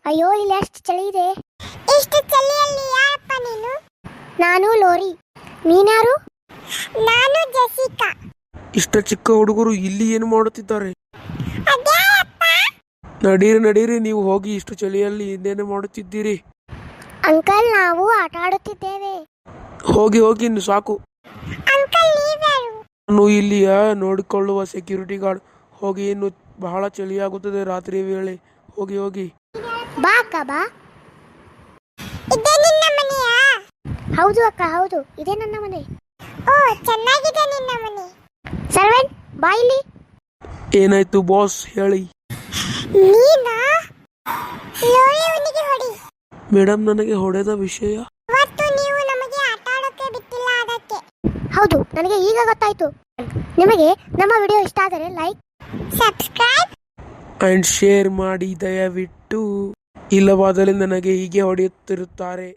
ಅಯ್ಯೋ ಇಲ್ಲಿ ಎಷ್ಟು ಚಳಿ ಇದೆ. ಇಷ್ಟು ಚಳಿಯಲ್ಲಿ ಯಾರಪ್ಪ ನೀನು? ನಾನು ಲೋರಿ. ನೀನ್ಯಾರು? ನಾನು ಜೆಸಿಕಾ. ಇಷ್ಟ ಚಿಕ್ಕ ಹುಡುಗರು ಇಲ್ಲಿ ಏನು ಮಾಡುತ್ತಿದ್ದಾರೆ? ಅದ್ಯಾರಪ್ಪ? ನಡೀರಿ ನಡೀರಿ, ನೀವು ಹೋಗಿ. ಇಷ್ಟು ಚಳಿಯಲ್ಲಿ ಇನ್ನೇನು ಮಾಡುತ್ತಿದ್ದೀರಿ? ಅಂಕಲ್, ನಾವು ಆಟ ಆಡುತ್ತಿದ್ದೇವೆ. ಹೋಗಿ ಹೋಗಿ, ಇನ್ನು ಸಾಕು. ಅಂಕಲ್ ನೀವ್ಯಾರು? ನಾನು ಇಲ್ಲಿಯ ನೋಡಿಕೊಳ್ಳುವ ಸೆಕ್ಯೂರಿಟಿ ಗಾರ್ಡ್. ಹೋಗಿ, ಇನ್ನು ಬಹಳ ಚಳಿಯಾಗುತ್ತದೆ ರಾತ್ರಿ ವೇಳೆ. ಹೋಗಿ ಹೋಗಿ. ಬಾ ಅಕ್ಕ ಬಾ. ಇದೇ ನಿನ್ನ ಮನೆಯಾ? ಹೌದು ಅಕ್ಕ, ಹೌದು, ಇದೇ ನನ್ನ ಮನೆ. ಓ, ಚೆನ್ನಾಗಿದೆ ನಿನ್ನ ಮನೆ. ಸರ್ವೆಂಟ್, ಬಾ ಇಲ್ಲಿ. ಏನಾಯ್ತು ಬಾಸ್, ಹೇಳಿ. ನೀನಾ? ಲೋರಿಯವನಿಗೆ ಹೊಡಿ. ಮೇಡಮ್, ನನಗೆ ಹೊಡೆದ ವಿಷಯ ಇವತ್ತು ನೀವು ನಮಗೆ ಆಟ ಆಡೋಕೆ ಬಿಟ್ಟಿಲ್ಲ, ಅದಕ್ಕೆ. ಹೌದು, ನನಗೆ ಈಗ ಗೊತ್ತಾಯ್ತು. ನಿಮಗೆ ನಮ್ಮ ವಿಡಿಯೋ ಇಷ್ಟ ಆದರೆ ಲೈಕ್, ಸಬ್ಸ್ಕ್ರೈಬ್ ಅಂಡ್ ಶೇರ್ ಮಾಡಿ ದಯವಿಟ್ಟು. ಇಲ್ಲವಾದರೆ ನನಗೆ ಹೀಗೆ ಹೊಡೆಯುತ್ತಿರುತ್ತಾರೆ.